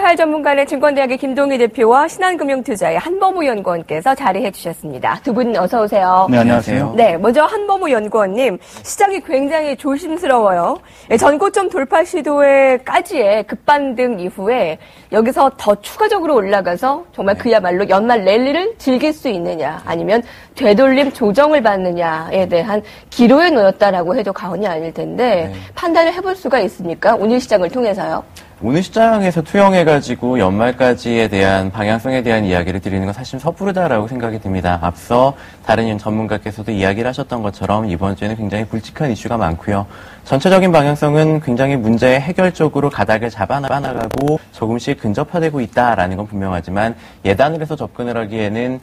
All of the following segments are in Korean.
할 전문가는 증권대학의 김동희 대표와 신한금융투자의 한범우 연구원께서 자리해 주셨습니다. 두 분 어서 오세요. 네, 안녕하세요. 네, 먼저 한범우 연구원님, 시장이 굉장히 조심스러워요. 전고점 돌파 시도에까지의 급반등 이후에 여기서 더 추가적으로 올라가서 정말 그야말로 연말 랠리를 즐길 수 있느냐, 아니면 되돌림 조정을 받느냐에 대한 기로에 놓였다라고 해도 과언이 아닐 텐데 판단을 해볼 수가 있습니까? 오늘 시장을 통해서요. 오늘 시장에서 투영해가지고 연말까지에 대한 방향성에 대한 이야기를 드리는 건 사실 섣부르다라고 생각이 듭니다. 앞서 다른 전문가께서도 이야기를 하셨던 것처럼 이번 주에는 굉장히 굵직한 이슈가 많고요. 전체적인 방향성은 굉장히 문제의 해결적으로 가닥을 잡아나가고 조금씩 근접화되고 있다라는 건 분명하지만 예단을 해서 접근을 하기에는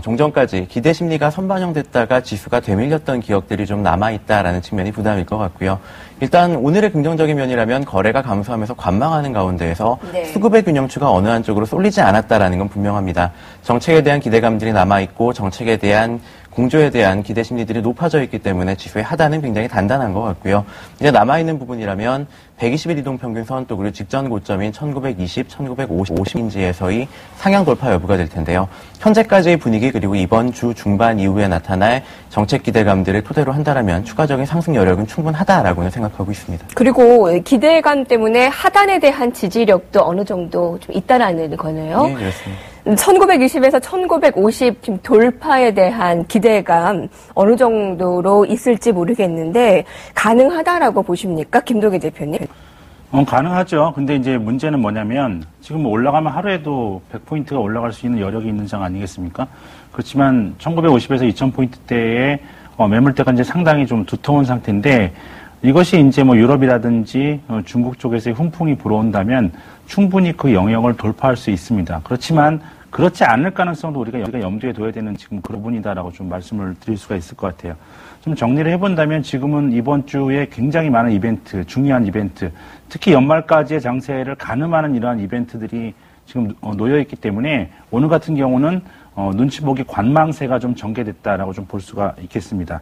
종전까지 기대 심리가 선반영됐다가 지수가 되밀렸던 기억들이 좀 남아있다라는 측면이 부담일 것 같고요. 일단 오늘의 긍정적인 면이라면 거래가 감소하면서 관망하는 가운데에서 수급의 균형추가 어느 한쪽으로 쏠리지 않았다라는 건 분명합니다. 정책에 대한 기대감들이 남아있고 정책에 대한 공조에 대한 기대 심리들이 높아져 있기 때문에 지수의 하단은 굉장히 단단한 것 같고요. 이제 남아있는 부분이라면 120일 이동평균선 또 그리고 직전 고점인 1920, 1950인지에서의 상향 돌파 여부가 될 텐데요. 현재까지의 분위기 그리고 이번 주 중반 이후에 나타날 정책 기대감들을 토대로 한다면 추가적인 상승 여력은 충분하다라고는 생각하고 있습니다. 그리고 기대감 때문에 하단에 대한 지지력도 어느 정도 좀 있다라는 거네요. 네, 그렇습니다. 1920에서 1950 지금 돌파에 대한 기대감 어느 정도로 있을지 모르겠는데 가능하다라고 보십니까? 김동희 대표님. 가능하죠. 근데 이제 문제는 뭐냐면 지금 올라가면 하루에도 100포인트가 올라갈 수 있는 여력이 있는 장 아니겠습니까? 그렇지만 1950에서 2000포인트대의 매물대가 이제 상당히 좀 두터운 상태인데 이것이 이제 뭐 유럽이라든지 중국 쪽에서의 훈풍이 불어온다면 충분히 그 영역을 돌파할 수 있습니다. 그렇지만 그렇지 않을 가능성도 우리가 염두에 둬야 되는 지금 그 부분이다라고 좀 말씀을 드릴 수가 있을 것 같아요. 좀 정리를 해본다면 지금은 이번 주에 굉장히 많은 이벤트, 중요한 이벤트, 특히 연말까지의 장세를 가늠하는 이러한 이벤트들이 지금 놓여있기 때문에 오늘 같은 경우는 눈치 보기 관망세가 좀 전개됐다라고 좀 볼 수가 있겠습니다.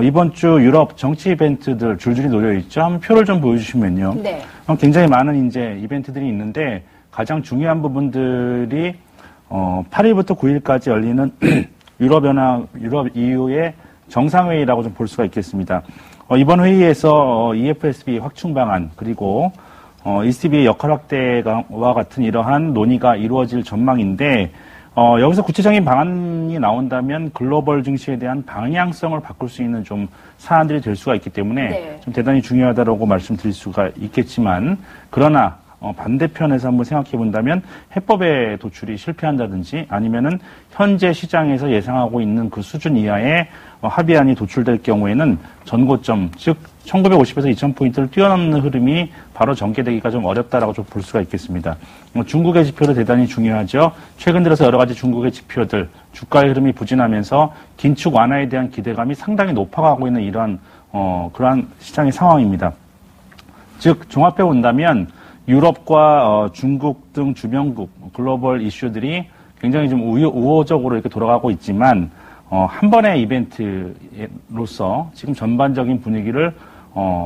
이번 주 유럽 정치 이벤트들 줄줄이 놓여있죠. 한번 표를 좀 보여주시면요. 네. 굉장히 많은 이제 이벤트들이 있는데 가장 중요한 부분들이 8일부터 9일까지 열리는 유럽 EU의 정상회의라고 좀 볼 수가 있겠습니다. 이번 회의에서 EFSB 확충 방안 그리고 ECB의 역할 확대와 같은 이러한 논의가 이루어질 전망인데 여기서 구체적인 방안이 나온다면 글로벌 증시에 대한 방향성을 바꿀 수 있는 좀 사안들이 될 수가 있기 때문에 좀 대단히 중요하다고 말씀드릴 수가 있겠지만 그러나 반대편에서 한번 생각해 본다면 해법의 도출이 실패한다든지 아니면은 현재 시장에서 예상하고 있는 그 수준 이하의 합의안이 도출될 경우에는 전고점, 즉 1950에서 2000포인트를 뛰어넘는 흐름이 바로 전개되기가 좀 어렵다라고 좀 볼 수가 있겠습니다. 중국의 지표도 대단히 중요하죠. 최근 들어서 여러 가지 중국의 지표들, 주가의 흐름이 부진하면서 긴축 완화에 대한 기대감이 상당히 높아가고 있는 이러한 그러한 시장의 상황입니다. 즉 종합해 본다면 유럽과 중국 등 주변국 글로벌 이슈들이 굉장히 좀 우호적으로 이렇게 돌아가고 있지만 한 번의 이벤트로서 지금 전반적인 분위기를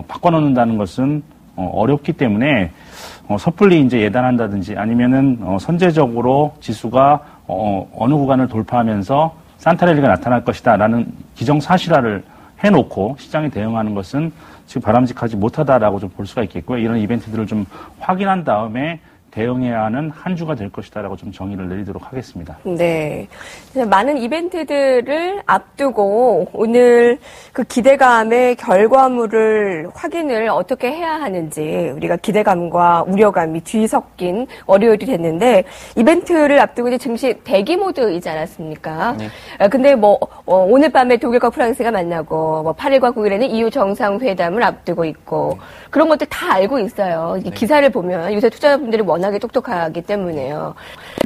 바꿔놓는다는 것은 어렵기 때문에 섣불리 이제 예단한다든지 아니면은 선제적으로 지수가 어느 구간을 돌파하면서 산타랠리가 나타날 것이다라는 기정사실화를 해놓고 시장에 대응하는 것은 지금 바람직하지 못하다라고 좀 볼 수가 있겠고요. 이런 이벤트들을 좀 확인한 다음에 대응해야 하는 한 주가 될 것이다라고 좀 정의를 내리도록 하겠습니다. 네. 많은 이벤트들을 앞두고 오늘 그 기대감의 결과물을 확인을 어떻게 해야 하는지 우리가 기대감과 우려감이 뒤섞인 월요일이 됐는데 이벤트를 앞두고 이제 증시 대기 모드이지 않았습니까? 네. 근데 오늘 밤에 독일과 프랑스가 만나고 8일과 9일에는 EU 정상회담을 앞두고 있고 그런 것들 다 알고 있어요. 네. 기사를 보면 요새 투자자분들이 워낙에 똑똑하기 때문에요.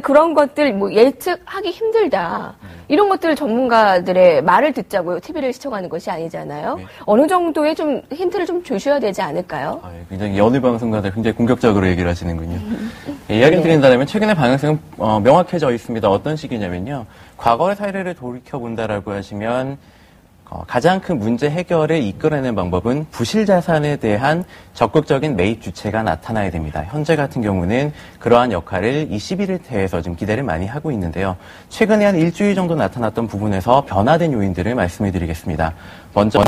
그런 것들 예측하기 힘들다. 이런 것들 전문가들의 말을 듣자고요. TV를 시청하는 것이 아니잖아요. 네. 어느 정도의 좀 힌트를 좀 주셔야 되지 않을까요? 굉장히 여느 방송가들 굉장히 공격적으로 얘기를 하시는군요. 이야기를 드린다면 최근의 방향성은 명확해져 있습니다. 어떤 식이냐면요. 과거의 사례를 돌이켜본다라고 하시면 가장 큰 문제 해결을 이끌어내는 방법은 부실 자산에 대한 적극적인 매입 주체가 나타나야 됩니다. 현재 같은 경우는 그러한 역할을 21일태에서 좀 기대를 많이 하고 있는데요. 최근에 한 일주일 정도 나타났던 부분에서 변화된 요인들을 말씀해 드리겠습니다. 먼저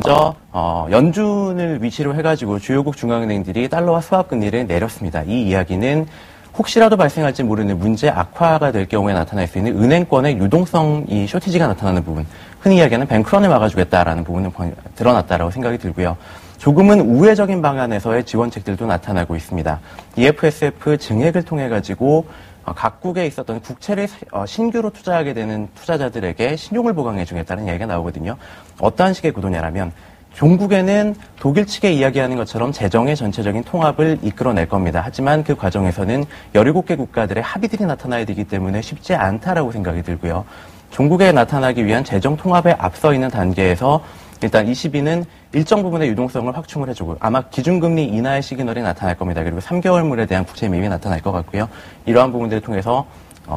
연준을 위치로 해가지고 주요국 중앙은행들이 달러와 스왑 금리를 내렸습니다. 이 이야기는 혹시라도 발생할지 모르는 문제 악화가 될 경우에 나타날 수 있는 은행권의 유동성이 쇼티지가 나타나는 부분, 흔히 이야기하는 뱅크런을 막아주겠다라는 부분은 드러났다라고 생각이 들고요. 조금은 우회적인 방안에서의 지원책들도 나타나고 있습니다. EFSF 증액을 통해 가지고 각국에 있었던 국채를 신규로 투자하게 되는 투자자들에게 신용을 보강해주겠다는 이야기가 나오거든요. 어떠한 식의 구도냐라면 종국에는 독일 측에 이야기하는 것처럼 재정의 전체적인 통합을 이끌어낼 겁니다. 하지만 그 과정에서는 17개 국가들의 합의들이 나타나야 되기 때문에 쉽지 않다라고 생각이 들고요. 종국에 나타나기 위한 재정 통합에 앞서 있는 단계에서 일단 ECB는 일정 부분의 유동성을 확충을 해주고 아마 기준금리 인하의 시그널이 나타날 겁니다. 그리고 3개월물에 대한 국채 매입이 나타날 것 같고요. 이러한 부분들을 통해서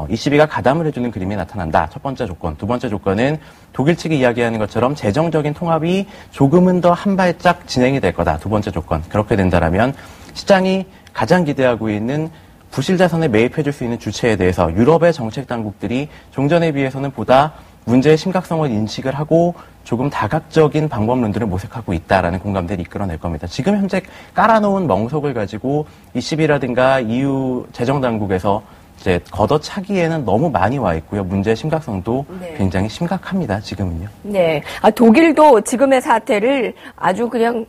ECB가 가담을 해주는 그림이 나타난다. 첫 번째 조건. 두 번째 조건은 독일 측이 이야기하는 것처럼 재정적인 통합이 조금은 더 한 발짝 진행이 될 거다. 두 번째 조건. 그렇게 된다라면 시장이 가장 기대하고 있는 부실 자산에 매입해줄 수 있는 주체에 대해서 유럽의 정책 당국들이 종전에 비해서는 보다 문제의 심각성을 인식을 하고 조금 다각적인 방법론들을 모색하고 있다라는 공감대를 이끌어낼 겁니다. 지금 현재 깔아놓은 멍석을 가지고 ECB라든가 EU 재정당국에서 이제 걷어차기에는 너무 많이 와 있고요. 문제의 심각성도 굉장히 심각합니다. 지금은요. 네. 독일도 지금의 사태를 아주 그냥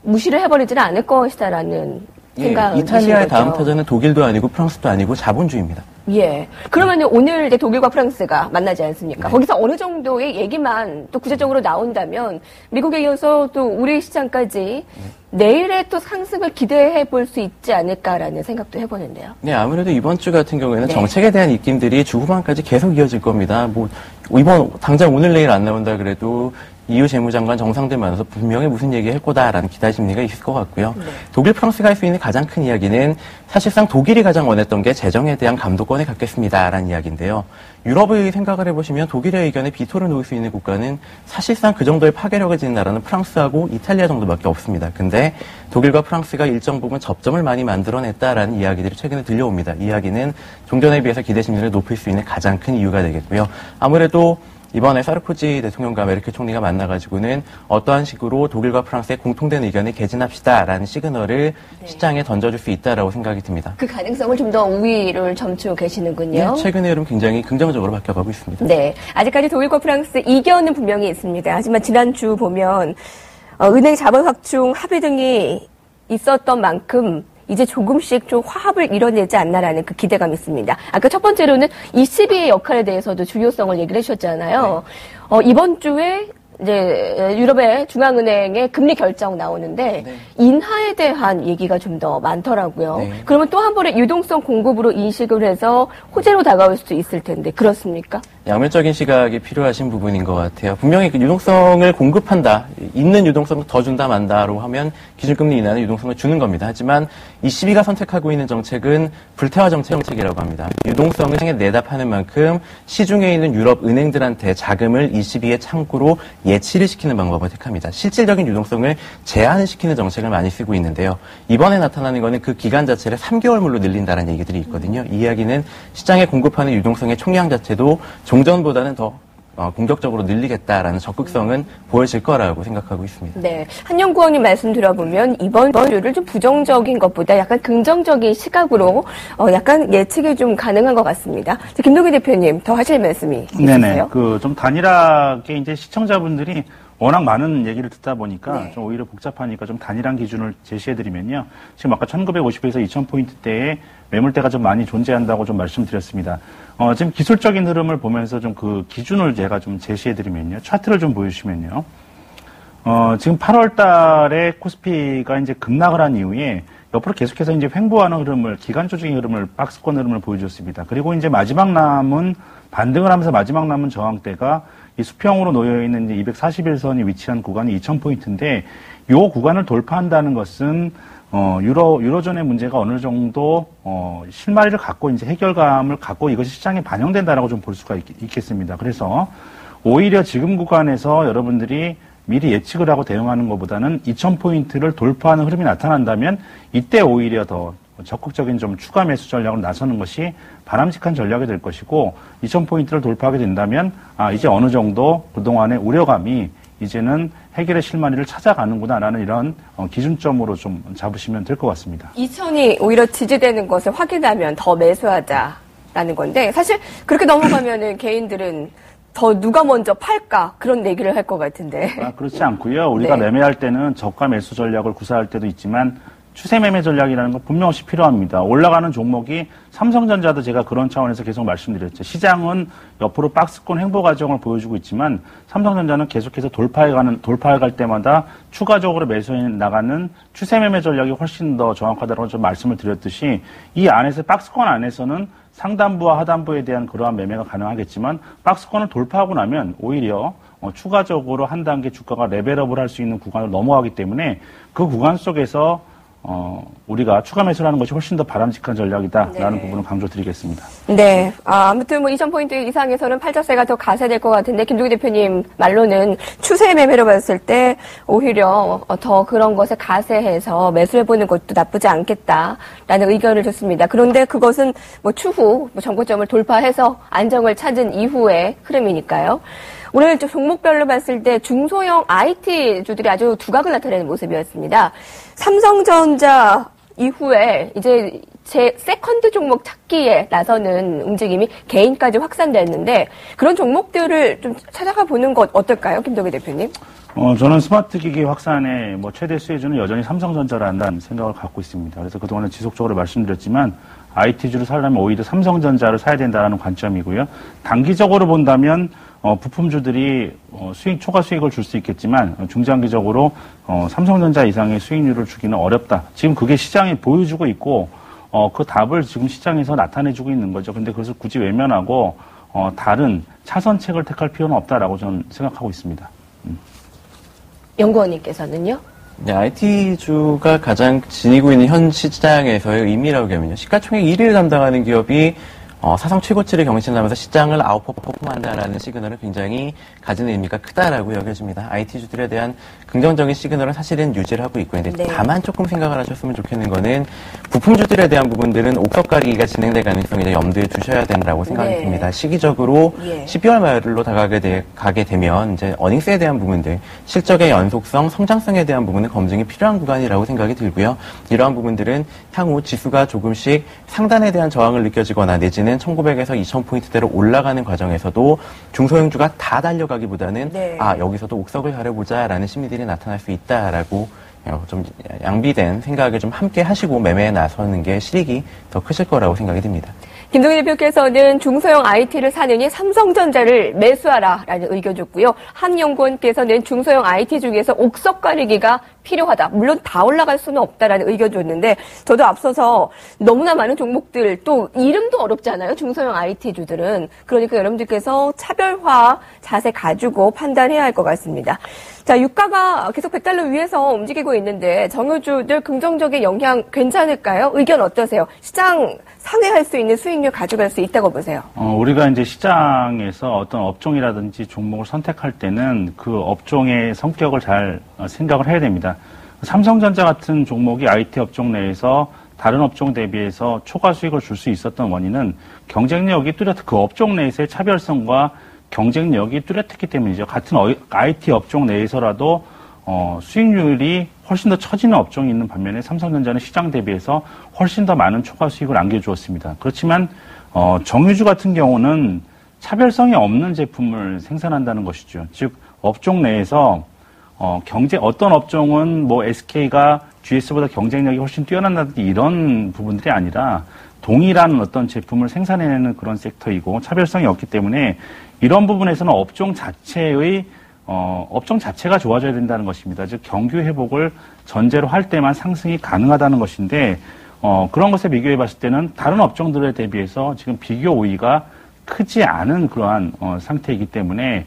무시를 해버리지는 않을 것이다라는 생각이 이탈리아의 거죠. 다음 타자는 독일도 아니고 프랑스도 아니고 자본주의입니다. 예. 그러면 오늘 이제 독일과 프랑스가 만나지 않습니까? 네. 거기서 어느 정도의 얘기만 또 구체적으로 나온다면 미국에 이어서 또 우리 시장까지 내일의 또 상승을 기대해 볼 수 있지 않을까라는 생각도 해보는데요. 네, 아무래도 이번 주 같은 경우에는 네. 정책에 대한 입김들이 주 후반까지 계속 이어질 겁니다. 당장 오늘 내일 안 나온다 그래도 EU 재무장관 정상들 만나서 분명히 무슨 얘기 할 거다라는 기대 심리가 있을 것 같고요. 네. 독일, 프랑스가 할 수 있는 가장 큰 이야기는 사실상 독일이 가장 원했던 게 재정에 대한 감독권을 갖겠습니다라는 이야기인데요. 유럽의 생각을 해보시면 독일의 의견에 비토를 놓을 수 있는 국가는 사실상 그 정도의 파괴력을 지닌 나라는 프랑스하고 이탈리아 정도밖에 없습니다. 근데 독일과 프랑스가 일정 부분 접점을 많이 만들어냈다라는 이야기들이 최근에 들려옵니다. 이 이야기는 종전에 비해서 기대 심리를 높일 수 있는 가장 큰 이유가 되겠고요. 아무래도 이번에 사르코지 대통령과 메르켈 총리가 만나가지고는 어떠한 식으로 독일과 프랑스의 공통된 의견을 개진합시다라는 시그널을 시장에 던져줄 수 있다라고 생각이 듭니다. 그 가능성을 좀 더 우위를 점치고 계시는군요. 네, 최근에 여름 굉장히 긍정적으로 바뀌어가고 있습니다. 네. 아직까지 독일과 프랑스 이견은 분명히 있습니다. 하지만 지난주 보면 은행 자본 확충 합의 등이 있었던 만큼 이제 조금씩 좀 화합을 이뤄내지 않나라는 그 기대감이 있습니다. 아까 첫 번째로는 ECB의 역할에 대해서도 중요성을 얘기를 해주셨잖아요. 이번 주에 이제 유럽의 중앙은행의 금리 결정 나오는데 인하에 대한 얘기가 좀 더 많더라고요. 네. 그러면 또 한 번의 유동성 공급으로 인식을 해서 호재로 다가올 수도 있을 텐데 그렇습니까? 양면적인 시각이 필요하신 부분인 것 같아요. 분명히 그 유동성을 공급한다, 있는 유동성을 더 준다 만다로 하면 기준금리 인하는 유동성을 주는 겁니다. 하지만 ECB가 선택하고 있는 정책은 불태화 정책이라고 합니다. 유동성을 향해 내다파는 만큼 시중에 있는 유럽 은행들한테 자금을 ECB의 창구로 예치를 시키는 방법을 택합니다. 실질적인 유동성을 제한을 시키는 정책을 많이 쓰고 있는데요. 이번에 나타나는 거는 그 기간 자체를 3개월물로 늘린다는 얘기들이 있거든요. 이 이야기는 시장에 공급하는 유동성의 총량 자체도 종전보다는 더 공격적으로 늘리겠다라는 적극성은 보여질 거라고 생각하고 있습니다. 네. 한영구원님 말씀 들어보면 이번 주를 좀 부정적인 것보다 약간 긍정적인 시각으로 약간 예측이 좀 가능한 것 같습니다. 김동기 대표님 더 하실 말씀이 있으세요? 네네. 좀 단일하게 이제 시청자분들이 워낙 많은 얘기를 듣다 보니까 좀 오히려 복잡하니까 좀 단일한 기준을 제시해드리면요. 지금 아까 1950에서 2000포인트대에 매물대가 좀 많이 존재한다고 좀 말씀드렸습니다. 지금 기술적인 흐름을 보면서 좀 그 기준을 제가 좀 제시해드리면요. 차트를 좀 보여주시면요. 지금 8월 달에 코스피가 이제 급락을 한 이후에 옆으로 계속해서 이제 횡보하는 흐름을, 기간조적인 흐름을, 박스권 흐름을 보여줬습니다. 그리고 이제 마지막 남은, 반등을 하면서 마지막 남은 저항대가 이 수평으로 놓여있는 이제 241선이 위치한 구간이 2000포인트인데, 이 구간을 돌파한다는 것은, 유로존의 문제가 어느 정도, 실마리를 갖고 이제 해결감을 갖고 이것이 시장에 반영된다라고 좀 볼 수가 있겠습니다. 그래서 오히려 지금 구간에서 여러분들이 미리 예측을 하고 대응하는 것보다는 2,000포인트를 돌파하는 흐름이 나타난다면 이때 오히려 더 적극적인 좀 추가 매수 전략으로 나서는 것이 바람직한 전략이 될 것이고 2,000포인트를 돌파하게 된다면 이제 어느 정도 그동안의 우려감이 이제는 해결의 실마리를 찾아가는구나라는 이런 기준점으로 좀 잡으시면 될 것 같습니다. 2,000이 오히려 지지되는 것을 확인하면 더 매수하자라는 건데 사실 그렇게 넘어가면은 개인들은 더 누가 먼저 팔까 그런 얘기를 할 것 같은데. 그렇지 않고요. 우리가 네. 매매할 때는 저가 매수 전략을 구사할 때도 있지만 추세 매매 전략이라는 건 분명시 필요합니다. 올라가는 종목이 삼성전자도 제가 그런 차원에서 계속 말씀드렸죠. 시장은 옆으로 박스권 행보 과정을 보여주고 있지만 삼성전자는 계속해서 돌파해갈 때마다 추가적으로 매수해 나가는 추세 매매 전략이 훨씬 더 정확하다고 좀 말씀을 드렸듯이 이 안에서 박스권 안에서는 상단부와 하단부에 대한 그러한 매매가 가능하겠지만 박스권을 돌파하고 나면 오히려 추가적으로 한 단계 주가가 레벨업을 할 수 있는 구간을 넘어가기 때문에 그 구간 속에서 우리가 추가 매수를 하는 것이 훨씬 더 바람직한 전략이다라는 네. 부분을 강조드리겠습니다. 네. 아무튼 2,000포인트 이상에서는 팔자세가 더 가세될 것 같은데, 김종기 대표님 말로는 추세 매매로 봤을 때 오히려 더 그런 것에 가세해서 매수해보는 것도 나쁘지 않겠다라는 의견을 줬습니다. 그런데 그것은 추후 정고점을 돌파해서 안정을 찾은 이후의 흐름이니까요. 오늘 종목별로 봤을 때 중소형 IT주들이 아주 두각을 나타내는 모습이었습니다. 삼성전자 이후에 이제 제 세컨드 종목 찾기에 나서는 움직임이 개인까지 확산됐는데 그런 종목들을 좀 찾아가 보는 것 어떨까요, 김동희 대표님? 저는 스마트 기기 확산의 최대 수혜주는 여전히 삼성전자라는 생각을 갖고 있습니다. 그래서 그동안에 지속적으로 말씀드렸지만 IT주를 사려면 오히려 삼성전자를 사야 된다는 관점이고요. 단기적으로 본다면 부품주들이 초과 수익을 줄 수 있겠지만 중장기적으로 삼성전자 이상의 수익률을 주기는 어렵다. 지금 그게 시장이 보여주고 있고 그 답을 지금 시장에서 나타내주고 있는 거죠. 근데 그것을 굳이 외면하고 다른 차선책을 택할 필요는 없다라고 저는 생각하고 있습니다. 연구원님께서는요? 네, IT주가 가장 지니고 있는 현 시장에서의 의미라고 하면요. 시가총액 1위를 담당하는 기업이 사상 최고치를 경신하면서 시장을 아웃퍼폼한다라는 시그널은 굉장히 가지는 의미가 크다라고 여겨집니다. IT주들에 대한 긍정적인 시그널은 사실은 유지를 하고 있고 있는데 네. 다만 조금 생각을 하셨으면 좋겠는 거는 부품주들에 대한 부분들은 옥석 가리기가 진행될 가능성이 염두에 두셔야 된다고 생각이 네. 듭니다. 시기적으로 예. 12월 말로 가게 되면 이제 어닝스에 대한 부분들, 실적의 연속성, 성장성에 대한 부분은 검증이 필요한 구간이라고 생각이 들고요. 이러한 부분들은 향후 지수가 조금씩 상단에 대한 저항을 느껴지거나 내지는 1900에서 2000포인트대로 올라가는 과정에서도 중소형주가 다 달려가기보다는 네. 여기서도 옥석을 가려보자라는 심리들이 나타날 수 있다라고 좀 양비된 생각을 좀 함께 하시고 매매에 나서는 게 실익이 더 크실 거라고 생각이 듭니다. 김동희 대표께서는 중소형 IT를 사느니 삼성전자를 매수하라라는 의견 줬고요. 한연구원께서는 중소형 IT 중에서 옥석 가리기가 필요하다. 물론 다 올라갈 수는 없다라는 의견 줬는데 저도 앞서서 너무나 많은 종목들 또 이름도 어렵잖아요. 중소형 IT주들은. 그러니까 여러분들께서 차별화 자세 가지고 판단해야 할 것 같습니다. 자, 유가가 계속 100달러 위에서 움직이고 있는데 정유주들 긍정적인 영향 괜찮을까요? 의견 어떠세요? 시장 상회할 수 있는 수익률 가져갈 수 있다고 보세요. 우리가 이제 시장에서 어떤 업종이라든지 종목을 선택할 때는 그 업종의 성격을 잘 생각을 해야 됩니다. 삼성전자 같은 종목이 IT 업종 내에서 다른 업종 대비해서 초과 수익을 줄 수 있었던 원인은 경쟁력이 뚜렷, 그 업종 내에서의 차별성과 경쟁력이 뚜렷했기 때문이죠. 같은 IT 업종 내에서라도 수익률이 훨씬 더 처지는 업종이 있는 반면에 삼성전자는 시장 대비해서 훨씬 더 많은 초과 수익을 안겨주었습니다. 그렇지만 정유주 같은 경우는 차별성이 없는 제품을 생산한다는 것이죠. 즉 업종 내에서 어떤 업종은 SK가 GS보다 경쟁력이 훨씬 뛰어난다든지 이런 부분들이 아니라 동일한 어떤 제품을 생산해내는 그런 섹터이고 차별성이 없기 때문에 이런 부분에서는 업종 자체가 좋아져야 된다는 것입니다. 즉 경기 회복을 전제로 할 때만 상승이 가능하다는 것인데 그런 것에 비교해 봤을 때는 다른 업종들에 대비해서 지금 비교 우위가 크지 않은 그러한 상태이기 때문에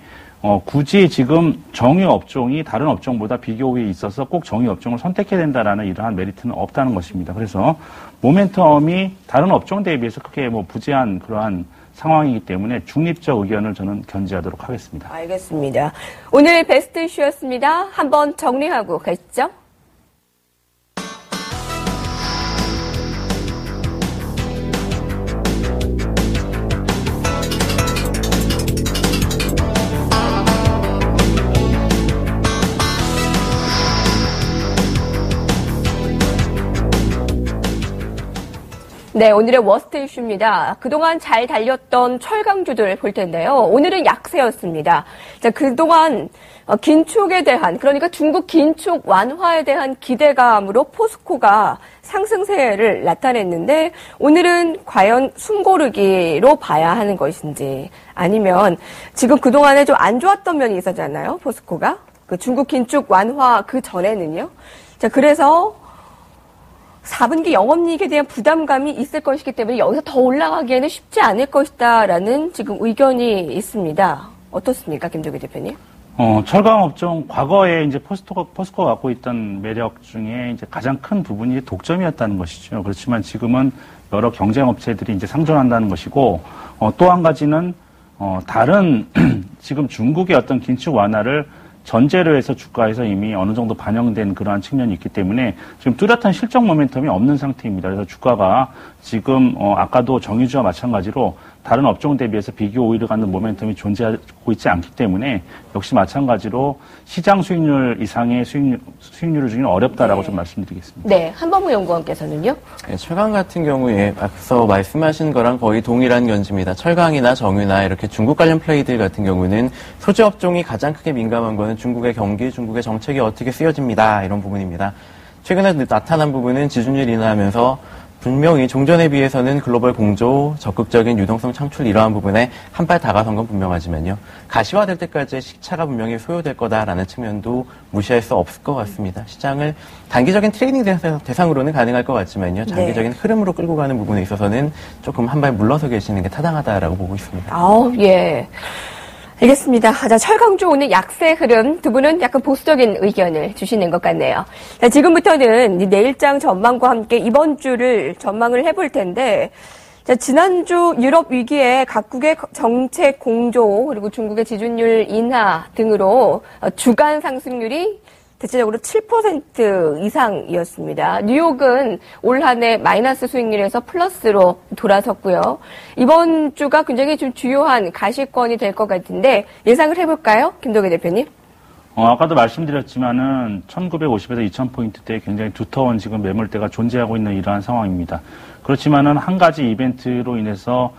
굳이 지금 정유 업종이 다른 업종보다 비교 우위에 있어서 꼭 정유 업종을 선택해야 된다라는 이러한 메리트는 없다는 것입니다. 그래서 모멘텀이 다른 업종 대비해서 크게 부재한 그러한 상황이기 때문에 중립적 의견을 저는 견지하도록 하겠습니다. 알겠습니다. 오늘 베스트 이슈였습니다. 한번 정리하고 가시죠. 네, 오늘의 워스트 이슈입니다. 그동안 잘 달렸던 철강주들 볼 텐데요. 오늘은 약세였습니다. 자, 그동안 긴축에 대한, 그러니까 중국 긴축 완화에 대한 기대감으로 포스코가 상승세를 나타냈는데, 오늘은 과연 숨고르기로 봐야 하는 것인지, 아니면 지금 그동안에 좀 안 좋았던 면이 있었잖아요, 포스코가. 그 중국 긴축 완화 그 전에는요. 자, 그래서 4분기 영업이익에 대한 부담감이 있을 것이기 때문에 여기서 더 올라가기에는 쉽지 않을 것이다라는 지금 의견이 있습니다. 어떻습니까, 김종기 대표님? 철강 업종 과거에 이제 포스코가 갖고 있던 매력 중에 이제 가장 큰 부분이 독점이었다는 것이죠. 그렇지만 지금은 여러 경쟁 업체들이 이제 상존한다는 것이고, 또 한 가지는 다른 지금 중국의 어떤 긴축 완화를 전제로 해서 주가에서 이미 어느 정도 반영된 그러한 측면이 있기 때문에 지금 뚜렷한 실적 모멘텀이 없는 상태입니다. 그래서 주가가 지금 아까도 정유주와 마찬가지로 다른 업종 대비해서 비교 우위를 갖는 모멘텀이 존재하고 있지 않기 때문에 역시 마찬가지로 시장 수익률 이상의 수익률을 주기는 어렵다라고 좀 말씀드리겠습니다. 네, 한범우 연구원께서는요? 네, 철강 같은 경우에 앞서 말씀하신 거랑 거의 동일한 견지입니다. 철강이나 정유나 이렇게 중국 관련 플레이들 같은 경우는 소재 업종이 가장 크게 민감한 거는 중국의 경기, 중국의 정책이 어떻게 쓰여집니다. 이런 부분입니다. 최근에 나타난 부분은 지준율 인하하면서 분명히 종전에 비해서는 글로벌 공조, 적극적인 유동성 창출 이러한 부분에 한 발 다가선 건 분명하지만요. 가시화될 때까지의 시차가 분명히 소요될 거다라는 측면도 무시할 수 없을 것 같습니다. 시장을 단기적인 트레이딩 대상으로는 가능할 것 같지만요. 장기적인 흐름으로 끌고 가는 부분에 있어서는 조금 한 발 물러서 계시는 게 타당하다라고 보고 있습니다. 예. 알겠습니다. 자, 철강주 오늘 약세 흐름 두 분은 약간 보수적인 의견을 주시는 것 같네요. 자, 지금부터는 내일장 전망과 함께 이번 주를 전망을 해볼 텐데, 자, 지난주 유럽 위기에 각국의 정책 공조 그리고 중국의 지준율 인하 등으로 주간 상승률이 대체적으로 7% 이상이었습니다. 뉴욕은 올 한 해 마이너스 수익률에서 플러스로 돌아섰고요. 이번 주가 굉장히 좀 주요한 가시권이 될 것 같은데 예상을 해볼까요? 김도계 대표님. 아까도 말씀드렸지만은 1950에서 2000포인트대에 굉장히 두터운 지금 매물대가 존재하고 있는 이러한 상황입니다. 그렇지만은 한 가지 이벤트로 인해서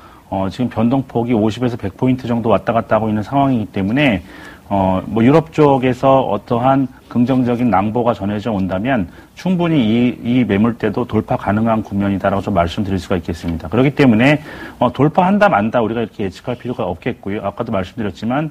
지금 변동폭이 50에서 100포인트 정도 왔다 갔다 하고 있는 상황이기 때문에 유럽 쪽에서 어떠한 긍정적인 낭보가 전해져 온다면 충분히 이 매물대도 돌파 가능한 국면이다라고 좀 말씀드릴 수가 있겠습니다. 그렇기 때문에 돌파한다 만다 우리가 이렇게 예측할 필요가 없겠고요. 아까도 말씀드렸지만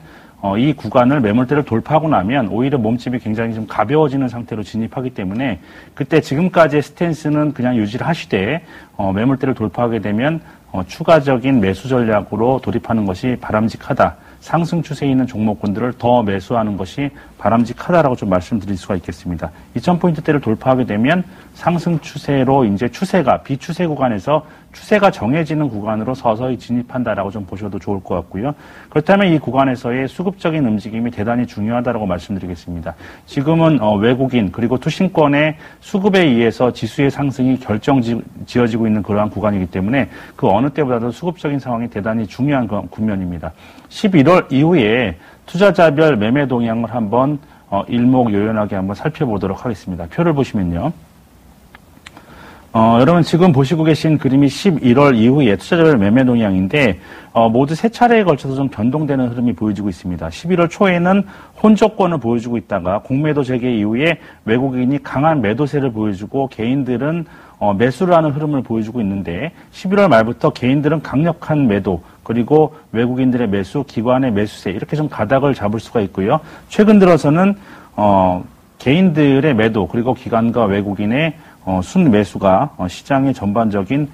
이 구간을 매물대를 돌파하고 나면 오히려 몸집이 굉장히 좀 가벼워지는 상태로 진입하기 때문에 그때 지금까지의 스탠스는 그냥 유지를 하시되 매물대를 돌파하게 되면 추가적인 매수 전략으로 돌입하는 것이 바람직하다. 상승 추세에 있는 종목군들을 더 매수하는 것이 바람직하다라고 좀 말씀드릴 수가 있겠습니다. 2000포인트대를 돌파하게 되면 상승 추세로 이제 비추세 구간에서 추세가 정해지는 구간으로 서서히 진입한다라고 좀 보셔도 좋을 것 같고요. 그렇다면 이 구간에서의 수급적인 움직임이 대단히 중요하다라고 말씀드리겠습니다. 지금은 외국인 그리고 투신권의 수급에 의해서 지수의 상승이 결정지어지고 있는 그러한 구간이기 때문에 그 어느 때보다도 수급적인 상황이 대단히 중요한 국면입니다. 11월 이후에 투자자별 매매 동향을 한번 일목요연하게 한번 살펴보도록 하겠습니다. 표를 보시면요. 여러분 지금 보시고 계신 그림이 11월 이후에 투자자별 매매 동향인데 모두 세 차례에 걸쳐서 좀 변동되는 흐름이 보여지고 있습니다. 11월 초에는 혼조권을 보여주고 있다가 공매도 재개 이후에 외국인이 강한 매도세를 보여주고 개인들은 매수를 하는 흐름을 보여주고 있는데 11월 말부터 개인들은 강력한 매도 그리고 외국인들의 매수, 기관의 매수세 이렇게 좀 가닥을 잡을 수가 있고요. 최근 들어서는 개인들의 매도 그리고 기관과 외국인의 순매수가 시장의 전반적인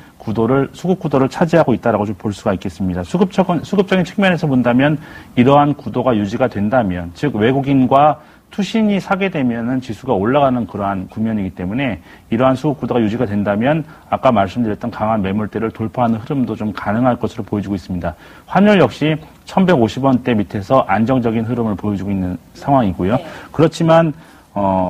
수급 구도를 차지하고 있다라고 좀 볼 수가 있겠습니다. 수급적인 측면에서 본다면 이러한 구도가 유지가 된다면, 즉 외국인과 투신이 사게 되면은 지수가 올라가는 그러한 국면이기 때문에 이러한 수급 구도가 유지가 된다면 아까 말씀드렸던 강한 매물대를 돌파하는 흐름도 좀 가능할 것으로 보여지고 있습니다. 환율 역시 1150원대 밑에서 안정적인 흐름을 보여주고 있는 상황이고요. 네. 그렇지만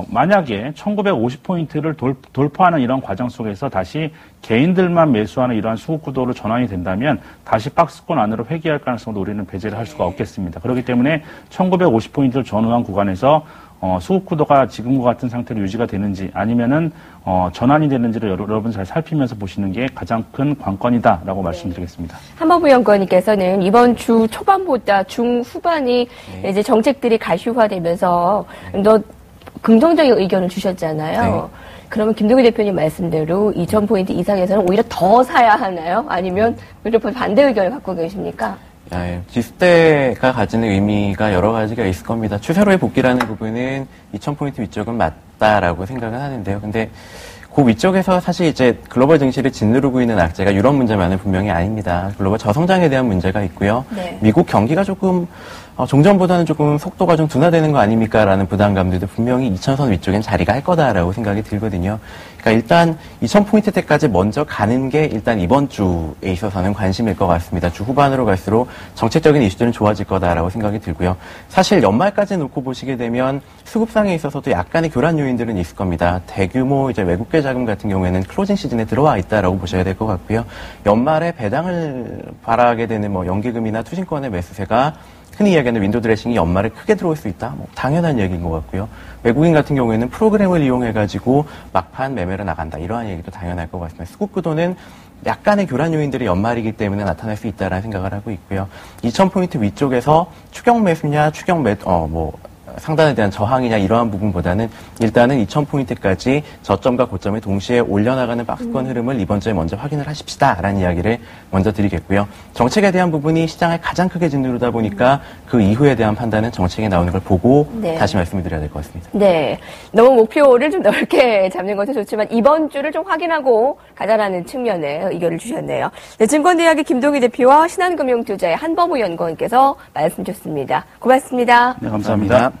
만약에 1950포인트를 돌파하는 이런 과정 속에서 다시 개인들만 매수하는 이러한 수급 구도로 전환이 된다면 다시 박스권 안으로 회귀할 가능성도 우리는 배제를 할 수가 없겠습니다. 그렇기 때문에 1950포인트를 전후한 구간에서 수급 구도가 지금과 같은 상태로 유지가 되는지 아니면은 전환이 되는지를 여러분 잘 살피면서 보시는 게 가장 큰 관건이다라고 말씀드리겠습니다. 한범우 연구원님께서는 이번 주 초반보다 중후반이 이제 정책들이 가시화되면서 긍정적인 의견을 주셨잖아요. 네. 그러면 김동희 대표님 말씀대로 2000포인트 이상에서는 오히려 더 사야 하나요? 아니면 오히려 반대 의견을 갖고 계십니까? 지수대가 가지는 의미가 여러 가지가 있을 겁니다. 추세로의 복귀라는 부분은 2000포인트 위쪽은 맞다라고 생각은 하는데요. 근데 그 위쪽에서 사실 이제 글로벌 증시를 짓누르고 있는 악재가 유럽 문제만은 분명히 아닙니다. 글로벌 저성장에 대한 문제가 있고요. 네. 미국 경기가 조금 종전보다는 조금 속도가 좀 둔화되는 거 아닙니까라는 부담감들도 분명히 2000선 위쪽엔 자리가 할 거다라고 생각이 들거든요. 그러니까 일단 2000포인트대까지 먼저 가는 게 일단 이번 주에 있어서는 관심일 것 같습니다. 주 후반으로 갈수록 정책적인 이슈들은 좋아질 거다라고 생각이 들고요. 사실 연말까지 놓고 보시게 되면 수급상에 있어서도 약간의 교란 요인들은 있을 겁니다. 대규모 이제 외국계 자금 같은 경우에는 클로징 시즌에 들어와 있다라고 보셔야 될 것 같고요. 연말에 배당을 바라게 되는 연기금이나 투신권의 매수세가 흔히 이야기하는 윈도우 드레싱이 연말에 크게 들어올 수 있다? 당연한 얘기인 것 같고요. 외국인 같은 경우에는 프로그램을 이용해가지고 막판 매매로 나간다. 이러한 얘기도 당연할 것 같습니다. 수급 구도는 약간의 교란 요인들이 연말이기 때문에 나타날 수 있다라는 생각을 하고 있고요. 2000포인트 위쪽에서 추격 매수냐, 상단에 대한 저항이냐 이러한 부분보다는 일단은 2000포인트까지 저점과 고점에 동시에 올려나가는 박스권 흐름을 이번 주에 먼저 확인을 하십시다라는 이야기를 먼저 드리겠고요. 정책에 대한 부분이 시장을 가장 크게 짓누르다 보니까 그 이후에 대한 판단은 정책에 나오는 걸 보고 다시 말씀을 드려야 될 것 같습니다. 네, 너무 목표를 좀 넓게 잡는 것도 좋지만 이번 주를 좀 확인하고 가자라는 측면에 의견을 주셨네요. 네, 증권대학의 김동희 대표와 신한금융투자의 한범우 연구원께서 말씀 주셨습니다. 고맙습니다. 네, 감사합니다.